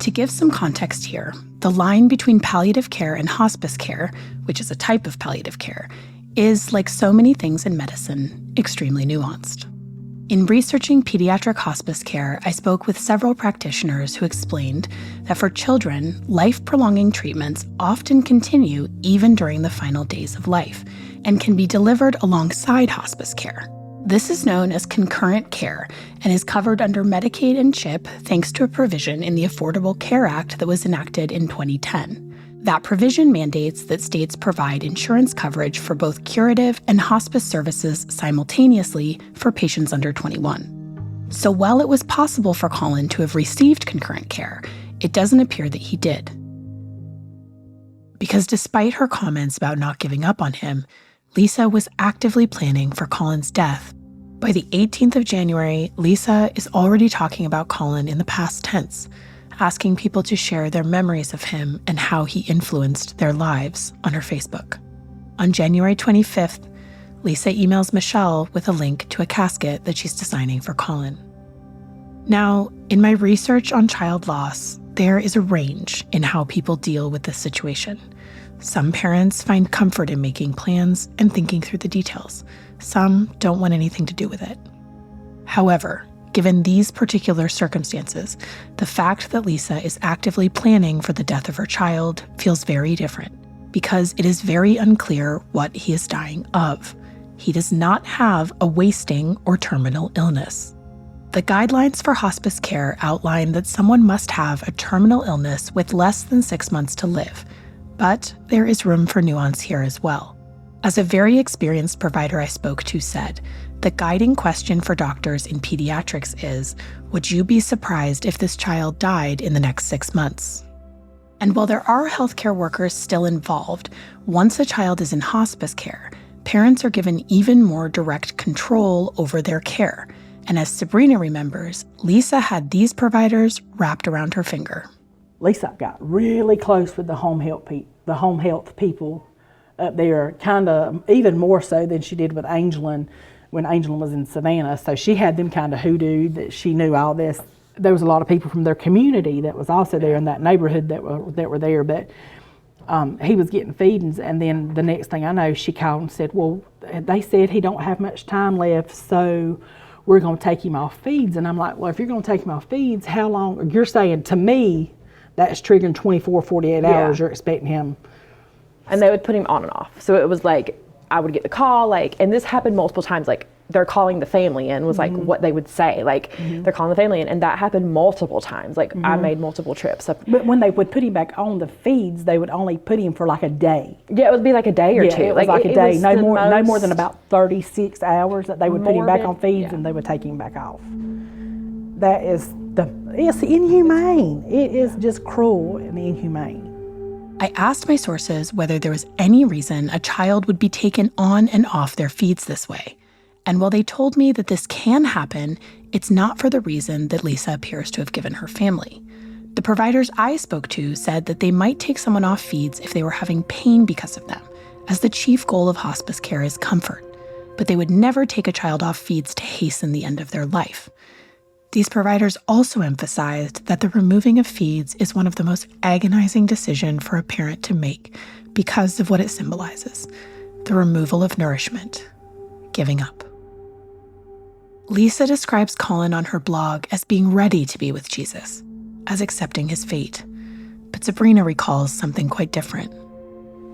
[SPEAKER 1] To give some context here, the line between palliative care and hospice care, which is a type of palliative care, is, like so many things in medicine, extremely nuanced. In researching pediatric hospice care, I spoke with several practitioners who explained that for children, life-prolonging treatments often continue even during the final days of life and can be delivered alongside hospice care. This is known as concurrent care and is covered under Medicaid and CHIP thanks to a provision in the Affordable Care Act that was enacted in 2010. That provision mandates that states provide insurance coverage for both curative and hospice services simultaneously for patients under 21. So while it was possible for Colin to have received concurrent care, it doesn't appear that he did. Because despite her comments about not giving up on him, Lisa was actively planning for Colin's death. By the 18th of January, Lisa is already talking about Colin in the past tense, asking people to share their memories of him and how he influenced their lives on her Facebook. On January 25th, Lisa emails Mishelle with a link to a casket that she's designing for Colin. Now, in my research on child loss, there is a range in how people deal with this situation. Some parents find comfort in making plans and thinking through the details. Some don't want anything to do with it. However, given these particular circumstances, the fact that Lisa is actively planning for the death of her child feels very different, because it is very unclear what he is dying of. He does not have a wasting or terminal illness. The guidelines for hospice care outline that someone must have a terminal illness with less than 6 months to live, but there is room for nuance here as well. As a very experienced provider I spoke to said, the guiding question for doctors in pediatrics is, would you be surprised if this child died in the next 6 months? And while there are healthcare workers still involved, once a child is in hospice care, parents are given even more direct control over their care. And as Sabrina remembers, Lisa had these providers wrapped around her finger.
[SPEAKER 5] Lisa got really close with the home health people up there, kind of even more so than she did with Angelin when Angelin was in Savannah. So she had them kind of hoodooed that she knew all this. There was a lot of people from their community that was also there in that neighborhood that were there, but he was getting feedings, and then the next thing I know, she called and said, well, they said he don't have much time left, so we're going to take him off feeds. And I'm like, well, if you're going to take him off feeds, how long? You're saying to me that's triggering 24, 48 hours, you're expecting him.
[SPEAKER 3] And they would put him on and off. So it was like, I would get the call, and this happened multiple times, they're calling the family in was what they would say, they're calling the family in, and that happened multiple times. I made multiple trips.
[SPEAKER 5] But when they would put him back on the feeds, they would only put him for a day.
[SPEAKER 3] Yeah, it would be a day or two.
[SPEAKER 5] It was a day, no more than about 36 hours that they would put him back on feeds, and they would take him back off. That is it's inhumane. It is just cruel and inhumane.
[SPEAKER 1] I asked my sources whether there was any reason a child would be taken on and off their feeds this way. And while they told me that this can happen, it's not for the reason that Lisa appears to have given her family. The providers I spoke to said that they might take someone off feeds if they were having pain because of them, as the chief goal of hospice care is comfort. But they would never take a child off feeds to hasten the end of their life. These providers also emphasized that the removing of feeds is one of the most agonizing decisions for a parent to make because of what it symbolizes: the removal of nourishment, giving up. Lisa describes Colin on her blog as being ready to be with Jesus, as accepting his fate. But Sabrina recalls something quite different.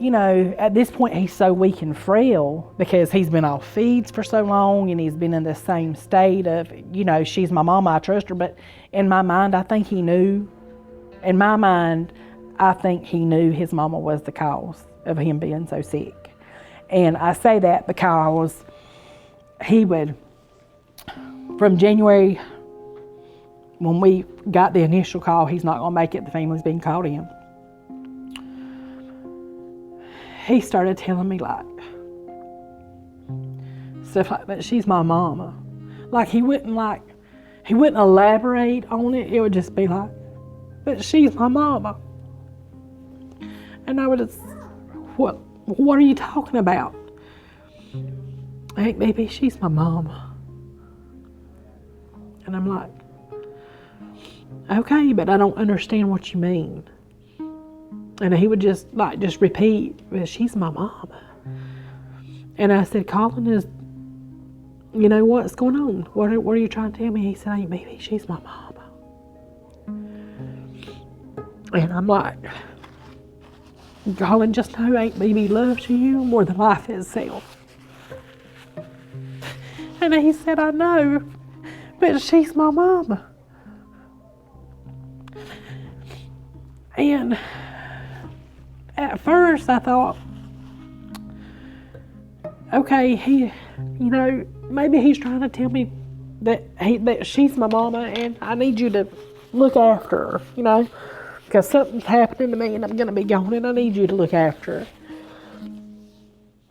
[SPEAKER 5] At this point, he's so weak and frail because he's been off feeds for so long, and he's been in the same state of, she's my mama, I trust her. But in my mind, I think he knew. In my mind, I think he knew his mama was the cause of him being so sick. And I say that because he would, from January, when we got the initial call, he's not going to make it, the family's being called in. He started telling me stuff like that. She's my mama. He wouldn't elaborate on it. It would just be but she's my mama. And I would just, what are you talking about? Hey, baby, she's my mama. And I'm like, okay, but I don't understand what you mean. And he would just repeat, she's my mama. And I said, Colin, what's going on? What are you trying to tell me? He said, hey, baby, she's my mama. And I'm like, Colin, just know Aunt Baby loves you more than life itself. And he said, I know, but she's my mama. And at first I thought, okay, maybe he's trying to tell me that she's my mama and I need you to look after her, because something's happening to me and I'm going to be gone and I need you to look after her.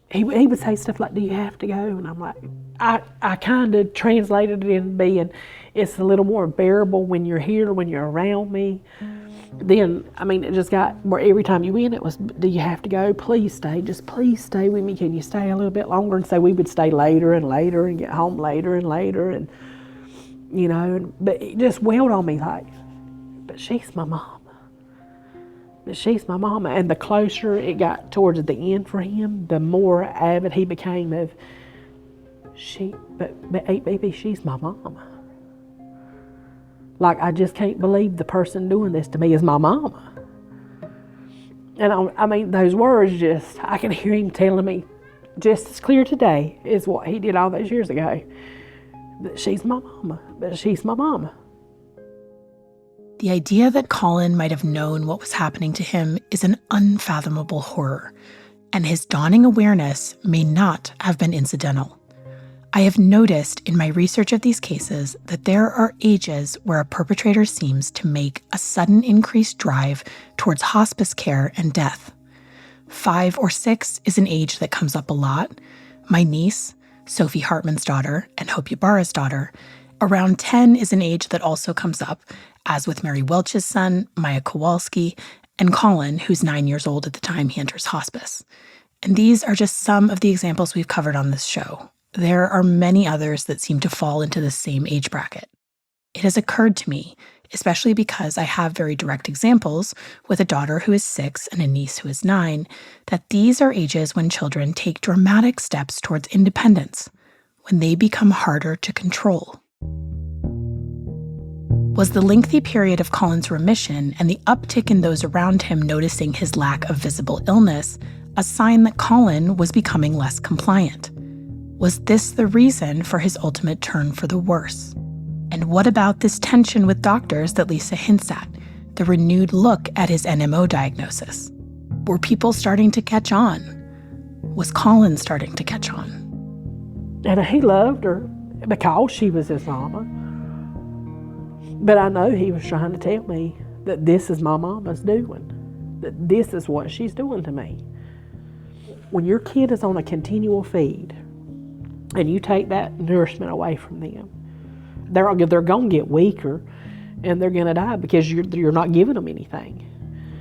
[SPEAKER 5] He would say stuff like, do you have to go? And I'm like, I kind of translated it into being, it's a little more bearable when you're here, when you're around me. Then, I mean, it just got where every time you went, it was, do you have to go? Please stay. Just please stay with me. Can you stay a little bit longer? And so we would stay later and later and get home later and later. And, you know, but it just wailed on me like, but she's my mama. But she's my mama. And the closer it got towards the end for him, the more avid he became of, but baby, she's my mama. Like, I just can't believe the person doing this to me is my mama. And I mean, those words just, I can hear him telling me just as clear today as what he did all those years ago. That she's my mama, but she's my mama.
[SPEAKER 1] The idea that Colin might have known what was happening to him is an unfathomable horror, and his dawning awareness may not have been incidental. I have noticed in my research of these cases that there are ages where a perpetrator seems to make a sudden increased drive towards hospice care and death. 5 or 6 is an age that comes up a lot. My niece, Sophie Hartman's daughter, and Hope Ybarra's daughter. Around 10 is an age that also comes up, as with Mary Welch's son, Maya Kowalski, and Colin, who's 9 years old at the time he enters hospice. And these are just some of the examples we've covered on this show. There are many others that seem to fall into the same age bracket. It has occurred to me, especially because I have very direct examples with a daughter who is 6 and a niece who is 9, that these are ages when children take dramatic steps towards independence, when they become harder to control. Was the lengthy period of Colin's remission and the uptick in those around him noticing his lack of visible illness a sign that Colin was becoming less compliant? Was this the reason for his ultimate turn for the worse? And what about this tension with doctors that Lisa hints at, the renewed look at his NMO diagnosis? Were people starting to catch on? Was Colin starting to catch on?
[SPEAKER 5] And he loved her because she was his mama. But I know he was trying to tell me that this is my mama's doing, that this is what she's doing to me. When your kid is on a continual feed, and you take that nourishment away from them, they're going to get weaker and they're going to die because you're not giving them anything.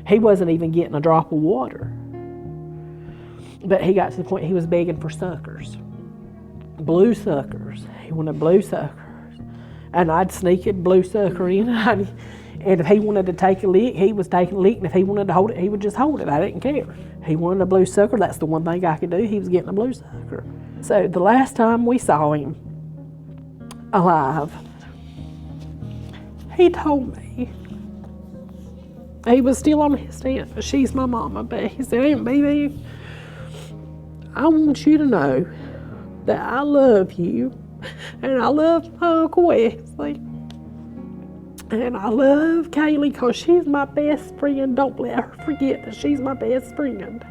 [SPEAKER 5] He wasn't even getting a drop of water. But he got to the point he was begging for suckers. Blue suckers. He wanted blue suckers. And I'd sneak a blue sucker in. And if he wanted to take a lick, he was taking a lick. And if he wanted to hold it, he would just hold it. I didn't care. He wanted a blue sucker. That's the one thing I could do. He was getting a blue sucker. So the last time we saw him alive, he told me, he was still on his stance, she's my mama, but he said, "Aunt Baby, I want you to know that I love you, and I love my Uncle Wesley, and I love Kaylee because she's my best friend. Don't let her forget that she's my best friend.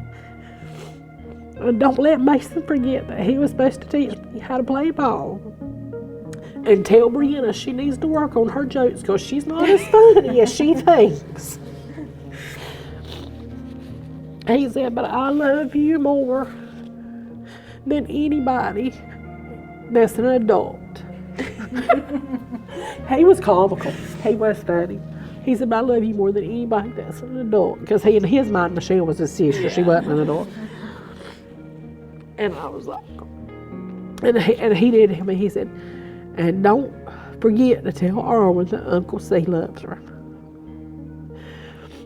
[SPEAKER 5] And don't let Mason forget that he was supposed to teach me how to play ball. And tell Brianna she needs to work on her jokes because she's not as funny as she thinks." He said, "But I love you more than anybody that's an adult." He was comical. He was funny. He said, "But I love you more than anybody that's an adult." Because in his mind, Mishelle was his sister. Yeah. She wasn't an adult. And I was like, and he did him, and he said, "And don't forget to tell Arwen that Uncle C loves her."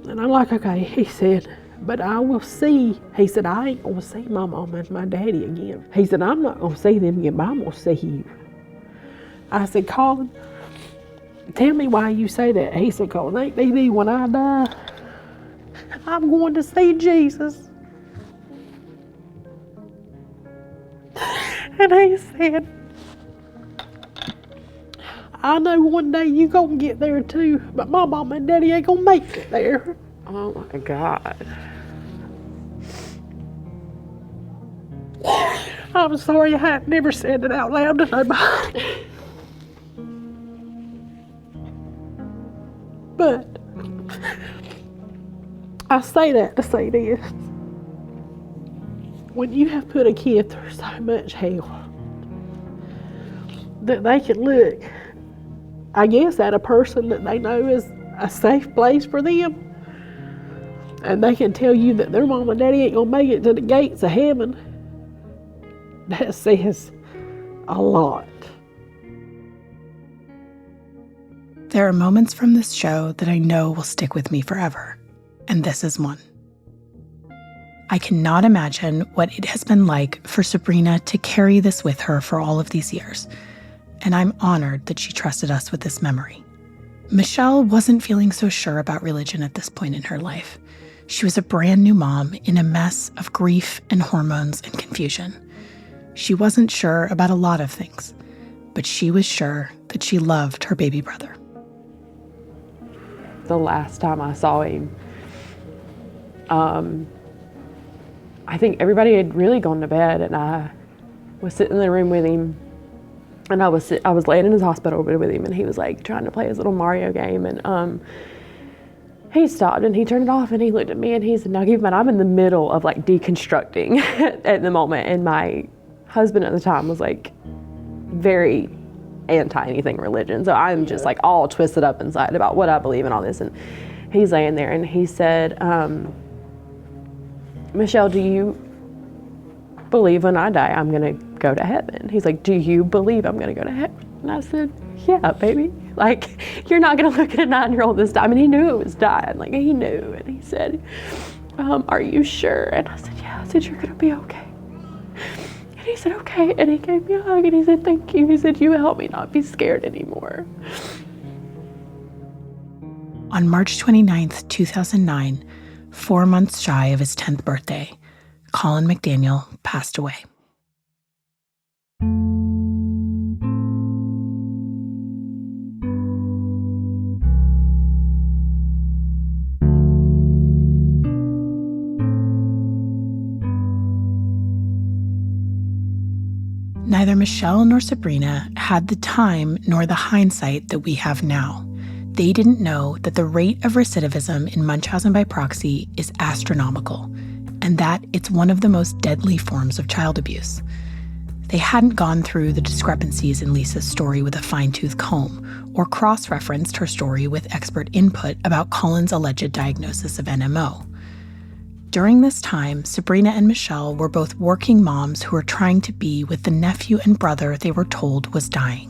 [SPEAKER 5] And I'm like, "Okay." He said, "But I will see." He said, "I ain't gonna see my mama and my daddy again." He said, "I'm not gonna see them again, but I'm gonna see you." I said, "Colin, tell me why you say that." He said, "Colin, ain't baby, when I die, I'm going to see Jesus." And he said, "I know one day you gonna get there too, but my mama and daddy ain't gonna make it there." Oh my God. I'm sorry I had never said it out loud to nobody. But I say that to say this. When you have put a kid through so much hell, that they can look, I guess, at a person that they know is a safe place for them, and they can tell you that their mom and daddy ain't gonna make it to the gates of heaven. That says a lot.
[SPEAKER 1] There are moments from this show that I know will stick with me forever, and this is one. I cannot imagine what it has been like for Sabrina to carry this with her for all of these years, and I'm honored that she trusted us with this memory. Mishelle wasn't feeling so sure about religion at this point in her life. She was a brand new mom in a mess of grief and hormones and confusion. She wasn't sure about a lot of things, but she was sure that she loved her baby brother.
[SPEAKER 2] The last time I saw him, I think everybody had really gone to bed, and I was sitting in the room with him, and I was laying in his hospital bed with him, and he was like trying to play his little Mario game, and he stopped and he turned it off, and he looked at me and he said, "Now keep in mind, I'm in the middle of like deconstructing at the moment," and my husband at the time was like very anti anything religion, so I'm just like all twisted up inside about what I believe in all this. And he's laying there and he said, "Mishelle, do you believe when I die I'm gonna go to heaven?" He's like, "Do you believe I'm gonna go to heaven?" And I said, "Yeah, baby. Like, you're not gonna look at a 9-year-old this time." And he knew it was dying, like he knew. And he said, "Are you sure?" And I said, "Yeah." I said, "You're gonna be okay." And he said, "Okay." And he gave me a hug and he said, "Thank you." He said, "You helped me not be scared anymore."
[SPEAKER 1] On March 29th, 2009, 4 months shy of his 10th birthday, Colin McDaniel passed away. Neither Mishelle nor Sabrina had the time nor the hindsight that we have now. They didn't know that the rate of recidivism in Munchausen by proxy is astronomical, and that it's one of the most deadly forms of child abuse. They hadn't gone through the discrepancies in Lisa's story with a fine-tooth comb, or cross-referenced her story with expert input about Colin's alleged diagnosis of NMO. During this time, Sabrina and Mishelle were both working moms who were trying to be with the nephew and brother they were told was dying.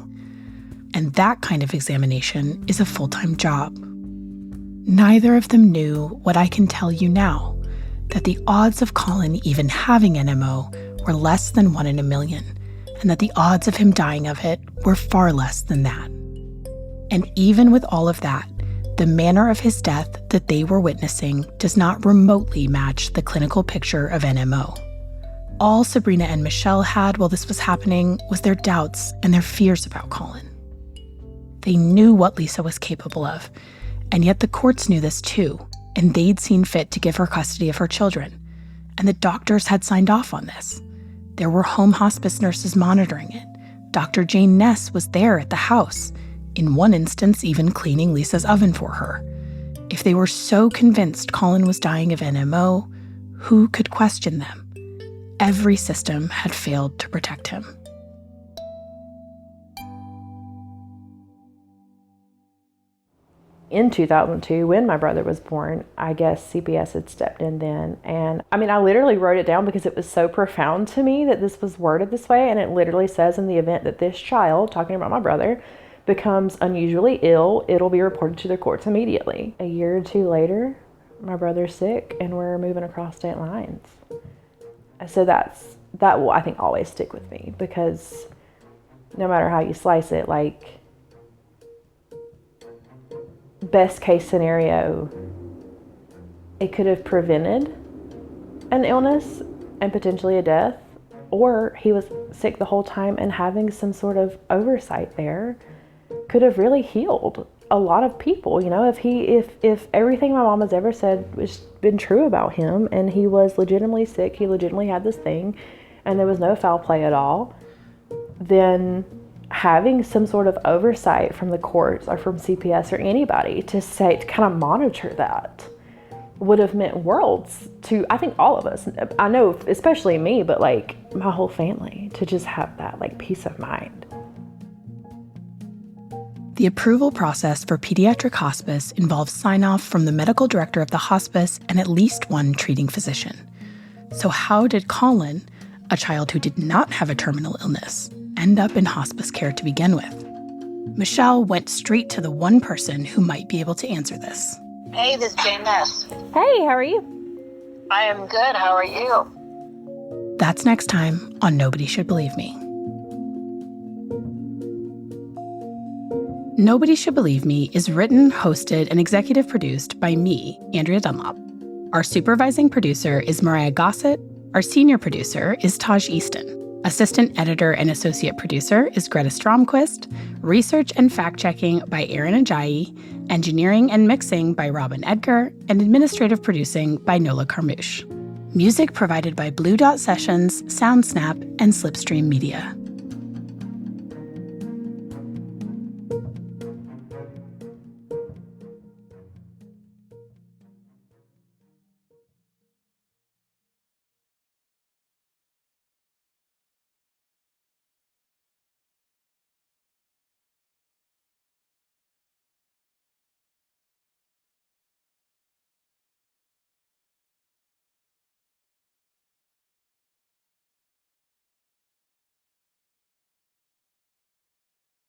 [SPEAKER 1] And that kind of examination is a full-time job. Neither of them knew what I can tell you now, that the odds of Colin even having NMO were less than 1 in a million, and that the odds of him dying of it were far less than that. And even with all of that, the manner of his death that they were witnessing does not remotely match the clinical picture of NMO. All Sabrina and Mishelle had while this was happening was their doubts and their fears about Colin. They knew what Lisa was capable of, and yet the courts knew this too, and they'd seen fit to give her custody of her children. And the doctors had signed off on this. There were home hospice nurses monitoring it. Dr. Jane Ness was there at the house, in one instance even cleaning Lisa's oven for her. If they were so convinced Colin was dying of NMO, who could question them? Every system had failed to protect him.
[SPEAKER 3] In 2002, when my brother was born, I guess CPS had stepped in then. And I mean, I literally wrote it down because it was so profound to me that this was worded this way. And it literally says, in the event that this child, talking about my brother, becomes unusually ill, it'll be reported to the courts immediately. A year or two later, my brother's sick and we're moving across state lines. So that will, I think, always stick with me, because no matter how you slice it, like, best case scenario, it could have prevented an illness and potentially a death, or he was sick the whole time and having some sort of oversight there could have really healed a lot of people. You know, if everything my mom has ever said was been true about him, and he was legitimately sick, he legitimately had this thing, and there was no foul play at all, then having some sort of oversight from the courts or from CPS or anybody to kind of monitor that would have meant worlds to, I think, all of us. I know, especially me, but like my whole family, to just have that like peace of mind.
[SPEAKER 1] The approval process for pediatric hospice involves sign-off from the medical director of the hospice and at least one treating physician. So how did Colin, a child who did not have a terminal illness, end up in hospice care to begin with? Mishelle went straight to the one person who might be able to answer this.
[SPEAKER 11] Hey, this is Janice.
[SPEAKER 3] Hey, how are you?
[SPEAKER 11] I am good. How are you?
[SPEAKER 1] That's next time on Nobody Should Believe Me. Nobody Should Believe Me is written, hosted, and executive produced by me, Andrea Dunlop. Our supervising producer is Mariah Gossett. Our senior producer is Taj Easton. Assistant editor and associate producer is Greta Stromquist. Research and fact-checking by Aaron Ajayi. Engineering and mixing by Robin Edgar. And administrative producing by Nola Carmouche. Music provided by Blue Dot Sessions, SoundSnap, and Slipstream Media.